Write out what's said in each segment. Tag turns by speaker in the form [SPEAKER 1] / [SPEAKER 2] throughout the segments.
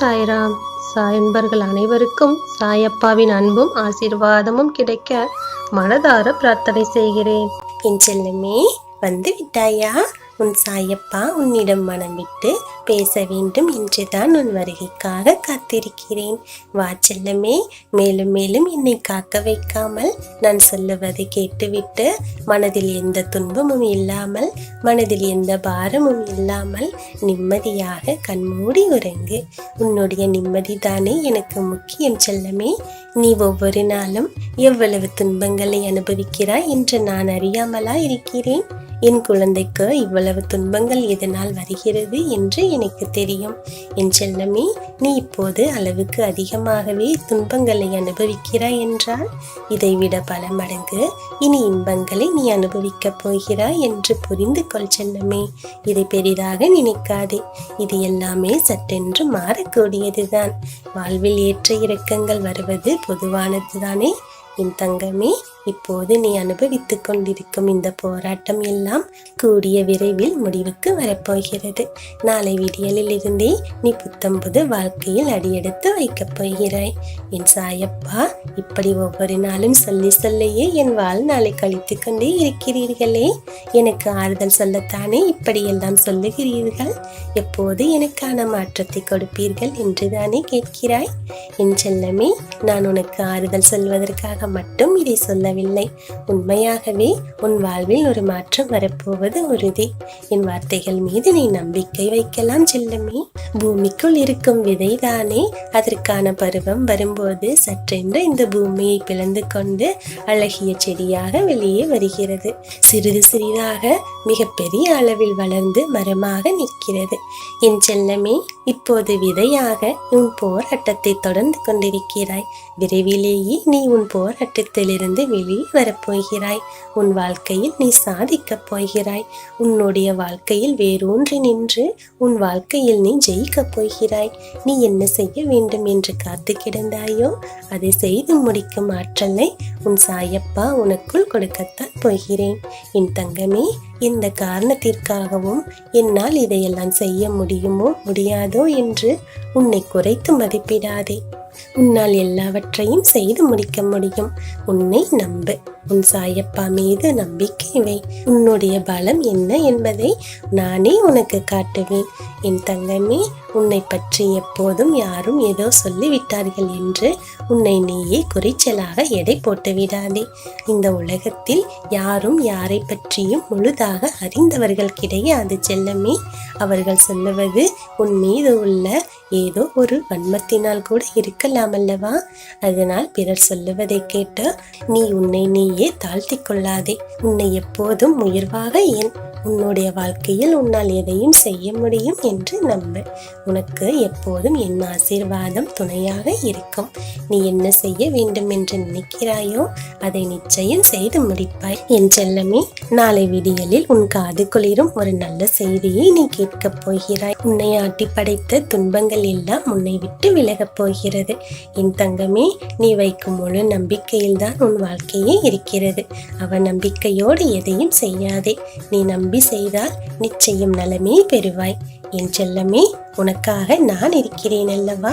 [SPEAKER 1] சாய்ராம். சாயன்பர்கள் அனைவருக்கும் சாயப்பாவின் அன்பும் ஆசீர்வாதமும் கிடைக்க மனதார பிரார்த்தனை செய்கிறேன்.
[SPEAKER 2] என் செல்லமே, வந்து விட்டாயா? உன் சாயப்பா உன்னிடம் மனம் விட்டு பேச வேண்டும் என்றுதான் உன் வருகைக்காக காத்திருக்கிறேன். வா செல்லமே, மேலும் மேலும் என்னை காக்க வைக்காமல் நான் சொல்லுவதை கேட்டுவிட்டு மனதில் எந்த துன்பமும் இல்லாமல், மனதில் எந்த பாரமும் இல்லாமல் நிம்மதியாக கண்மூடி உறங்கு. உன்னுடைய நிம்மதி தானே எனக்கு முக்கியம் செல்லமே. நீ ஒவ்வொரு நாளும் எவ்வளவு துன்பங்களை அனுபவிக்கிறாய் என்று நான் அறியாமலா இருக்கிறேன்? என் குழந்தைக்கு இவ்வளவு துன்பங்கள் எதனால் வருகிறது என்று எனக்கு தெரியும். என் செல்லமே, நீ இப்போது அளவுக்கு அதிகமாகவே துன்பங்களை அனுபவிக்கிறாய் என்றால் இதைவிட பல மடங்கு இனி இன்பங்களை நீ அனுபவிக்கப் போகிறாய் என்று புரிந்து கொள் செல்லமே. இதை பெரிதாக நினைக்காதே. இது எல்லாமே சட்டென்று மாறக்கூடியதுதான். வாழ்வில் ஏற்ற இறக்கங்கள் வருவது பொதுவானதுதானே என் தங்கமே. இப்போது நீ அனுபவித்துக் கொண்டிருக்கும் இந்த போராட்டம் எல்லாம் கூடிய விரைவில் முடிவுக்கு வரப்போகிறது. நாளை விடியலில் இருந்தே நீ புத்தம்புது வாழ்க்கையில் அடியெடுத்து வைக்கப் போகிறாய். என் சாயப்பா இப்படி ஒவ்வொரு நாளும் சொல்லி சொல்லையே என் வாழ்நாளை கழித்து கொண்டே இருக்கிறீர்களே. எனக்கு ஆறுதல் சொல்லத்தானே இப்படியெல்லாம் சொல்லுகிறீர்கள்? எப்போது எனக்கான மாற்றத்தை கொடுப்பீர்கள் என்றுதானே கேட்கிறாய்? என் செல்லமே, நான் உனக்கு ஆறுதல் சொல்வதற்காக மட்டும் இதை சொல்லவில்லை. உண்மையாகவே உன் வாழ்வில் ஒரு மாற்றம் வரப்போவது உறுதி. என் வார்த்தைகள் மீது நீ நம்பிக்கை வைக்கலாம் செல்லமே. பூமிக்குள் இருக்கும் விதைதானே அதற்கான பருவம் வரும்போது சற்றென்று இந்த பூமியை பிளந்து கொண்டு அழகிய செடியாக வெளியே வருகிறது. சிறிது சிறிதாக மிகப்பெரிய அளவில் வளர்ந்து மரமாக நிற்கிறது. என் செல்லமே, இப்போது விதையாக உன் போராட்டத்தை தொடர்ந்து கொண்டிருக்கிறாய். விரைவிலேயே நீ உன் போராட்டத்திலிருந்து வெளியே வரப்போகிறாய். உன் வாழ்க்கையில் நீ சாதிக்கப் போகிறாய். உன்னுடைய வாழ்க்கையில் வேரூன்றி நின்று உன் வாழ்க்கையில் நீ ஜெயிக்கப் போகிறாய். நீ என்ன செய்ய வேண்டும் என்று காத்து கிடந்தாயோ அதை செய்து முடிக்கும் ஆற்றலை உன் சாயப்பா உனக்குள் கொடுக்கத்தான் போகிறேன். என் தங்கமே, எந்த காரணத்திற்காகவும் என்னால் இதையெல்லாம் செய்ய முடியுமோ முடியாதோ என்று உன்னை குறைத்து மதிப்பிடாதே. உன்னால் எல்லாவற்றையும் செய்து முடிக்க முடியும். உன்னை நம்பு. உன் சாயப்பா மீது நம்பிக்கை வை. உன்னுடைய பலம் என்ன என்பதை நானே உனக்கு காட்டுவேன். என் தங்கமே, உன்னை பற்றி எப்போதும் யாரும் ஏதோ சொல்லிவிட்டார்கள் என்று உன்னை நீயே குறைச்சலாக எடை போட்டு விடாதே. இந்த உலகத்தில் யாரும் யாரை பற்றியும் முழுதாக அறிந்தவர்கள் கிடையாது செல்லமே. அவர்கள் சொல்லுவது உன் மீது உள்ள ஏதோ ஒரு வன்மத்தினால் கூட இருக்கலாம் அல்லவா? அதனால் பிறர் சொல்லுவதை கேட்டு நீ உன்னை நீயே தாழ்த்தி கொள்ளாதே. உன்னை எப்போதும் உயர்வாக எண். உன்னுடைய வாழ்க்கையில் உன்னால் எதையும் செய்ய முடியும் என்று நம்பு. உனக்கு எப்போதும் என் ஆசீர்வாதம் துணையாக இருக்கும். நீ என்ன செய்ய வேண்டும் என்று நினைக்கிறாயோ அதை நிச்சயம் செய்து முடிப்பாய். என் செல்லமே, நாளை விடியலில் உன் காது குளிரும் ஒரு நல்ல செய்தியை நீ கேட்கப் போகிறாய். உன்னை ஆட்டி படைத்த துன்பங்கள் எல்லாம் உன்னை விட்டு விலகப் போகிறது. என் தங்கமே, நீ வைக்கும் முழு நம்பிக்கையில் தான் உன் வாழ்க்கையே இருக்கிறது. அவன் நம்பிக்கையோடு எதையும் செய்யாதே. நீ நம்பி செய்தால் நிச்சயம் நலமே பெறுவாய். என் செல்லமே, உனக்காக நான் இருக்கிறேன் அல்லவா?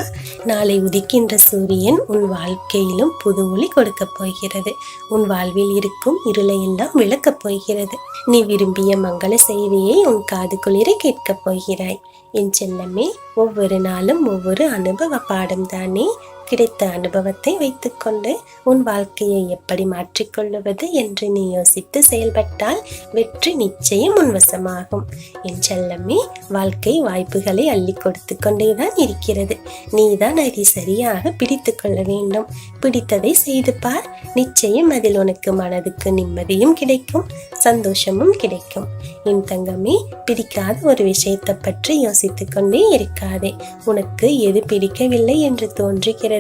[SPEAKER 2] நாளை உதிக்கின்ற சூரியன் உன் வாழ்க்கையிலும் புது ஒளி கொடுக்கப் போகிறது. உன் வாழ்வில் இருக்கும் இருளை எல்லாம் விளக்கப் போகிறது. நீ விரும்பிய மங்கள செய்தியை உன் காது குளிர கேட்கப் போகிறாய். என் செல்லமே, ஒவ்வொரு நாளும் ஒவ்வொரு அனுபவ பாடம் தானே. கிடைத்த அனுபவத்தை வைத்துக்கொண்டு உன் வாழ்க்கையை எப்படி மாற்றிக்கொள்ளுவது என்று நீ யோசித்து செயல்பட்டால் வெற்றி நிச்சயம் உன் வசமாகும். என் செல்லமே, வாழ்க்கை வாய்ப்புகளை அள்ளி கொடுத்து கொண்டேதான் இருக்கிறது. நீதான் அதை சரியாக பிடித்து கொள்ள வேண்டும். பிடித்ததை செய்து பார். நிச்சயம் அதில் உனக்கு மனதுக்கு நிம்மதியும் கிடைக்கும், சந்தோஷமும் கிடைக்கும். என் தங்கமே, பிடிக்காத ஒரு விஷயத்தை பற்றி யோசித்துக் கொண்டே இருக்காதே. உனக்கு எது பிடிக்கவில்லை என்று தோன்றுகிறது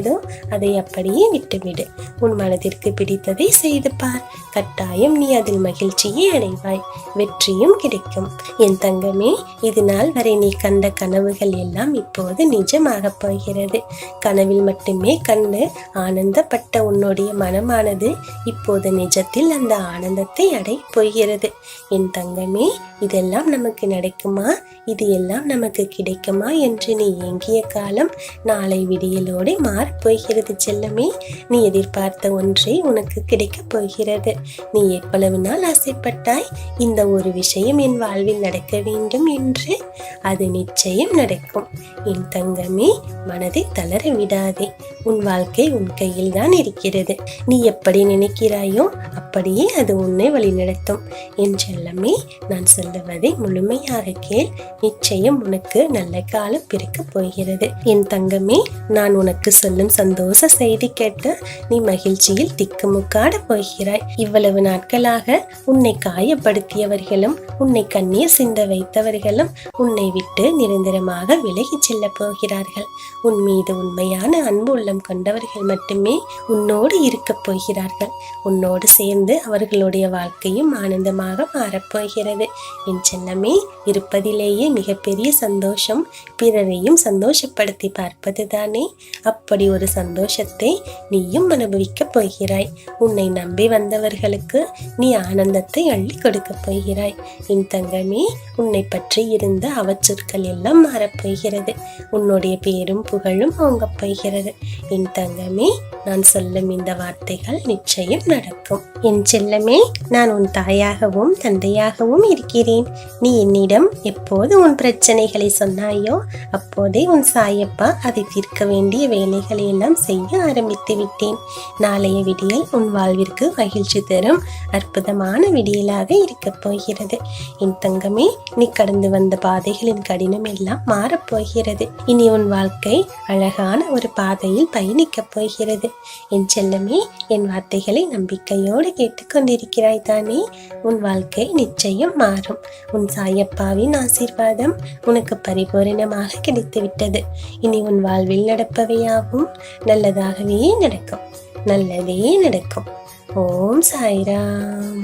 [SPEAKER 2] அதை அப்படியே விட்டுவிடு. உன் மனதிற்கு பிடித்ததை செய்து பார். கட்டாயம் நீ அதில் மகிழ்ச்சியை அடைவாய், வெற்றியும் கிடைக்கும். என் தங்கமே, இது நாள் வரை நீ கண்ட கனவுகள் எல்லாம் இப்போது நிஜமாக போகிறது. கனவில் மட்டுமே கண்டு ஆனந்தப்பட்ட உன்னுடைய மனமானது இப்போது நிஜத்தில் அந்த ஆனந்தத்தை அடைய போகிறது. என் தங்கமே, இதெல்லாம் நமக்கு நடக்குமா, இது எல்லாம் நமக்கு கிடைக்குமா என்று நீ ஏங்கிய காலம் நாளை விடியலோடு மாறப்போகிறது செல்லமே. நீ எதிர்பார்த்த ஒன்றை உனக்கு கிடைக்கப் போகிறது. நீ எவ்வளவு நாள் ஆசைப்பட்டாய் இந்த ஒரு விஷயம் என் வாழ்வில் நடக்க வேண்டும் என்று? அது நிச்சயம் நடக்கும். என் தங்கமே, மனதை தளர விடாதே. உன் வாழ்க்கை உன் கையில் தான் இருக்கிறது. நீ எப்படி நினைக்கிறாயோ அப்படியே அது உன்னை வழிநடத்தும். என் செல்லமே, நான் சொல்லுவதை முழுமையாக கேள். நிச்சயம் உனக்கு நல்ல காலம் பிறக்கப் போகிறது. என் தங்கமே, நான் உனக்கு சொல்லும் சந்தோஷ செய்தி கேட்டு நீ மகிழ்ச்சியில் திக்குமுக்காட போகிறாய். இவ்வளவு நாட்களாக உன்னை காயப்படுத்தியவர்களும் உன்னை கண்ணீர் சிந்த வைத்தவர்களும் உன்னை விட்டு நிரந்தரமாக விலகி செல்ல போகிறார்கள். உன் மீது உண்மையான அன்பு உள்ளம் கொண்டவர்கள் மட்டுமே உன்னோடு இருக்கப் போகிறார்கள். உன்னோடு சேர்ந்து அவர்களுடைய வாழ்க்கையும் ஆனந்தமாக மாறப்போகிறது. என் செல்லமே, இருப்பதிலேயே மிகப்பெரிய சந்தோஷம் பிறரையும் சந்தோஷப்படுத்தி பார்ப்பது தானே. அப்படி ஒரு சந்தோஷத்தை நீயும் அனுபவிக்கப் போகிறாய். உன்னை நம்பி வந்தவர்களுக்கு நீ ஆனந்தத்தை அள்ளி கொடுக்கப் போகிறாய். என் தங்கமே, உன்னை பற்றி இருந்த அவச்சொற்கள் எல்லாம் மாறப்போகிறது. உன்னுடைய பேரும் புகழும் ஓங்கப் போகிறது. என் தங்கமே, நான் சொல்லும் இந்த வார்த்தைகள் நிச்சயம் நடக்கும். என் செல்லமே, நான் உன் தாயாகவும் தந்தையாகவும் இருக்கிறேன். நீ என்னிடம் எப்போது உன் பிரச்சனைகளை சொன்னாயோ அப்போதே உன் சாயப்பா அதை தீர்க்க வேண்டிய வேலைகளை எல்லாம் செய்ய ஆரம்பித்து விட்டேன். நாளைய விடியல் உன் வாழ்விற்கு மகிழ்ச்சி தரும் அற்புதமான விடியலாக இருக்கப் போகிறது. என் தங்கமே, நீ கடந்து வந்த பாதைகளின் கடினம் எல்லாம் மாறப்போகிறது. இனி உன் வாழ்க்கை அழகான ஒரு பாதையில் பயணிக்கப் போகிறது. என் செல்லமே, என் வார்த்தைகளை நம்பிக்கையோடு கேட்டுக்கொண்டிருக்கிறாய் தானே? உன் வாழ்க்கை நிச்சயம் மாறும். உன் சாயப்பாவின் ஆசீர்வாதம் உனக்கு பரிபூரணமாக கிடைத்துவிட்டது. இனி உன் வாழ்வில் நடப்பவையாவும் நல்லதாகவே நடக்கும். நல்லதே நடக்கும். ஓம் சாய்ராம்.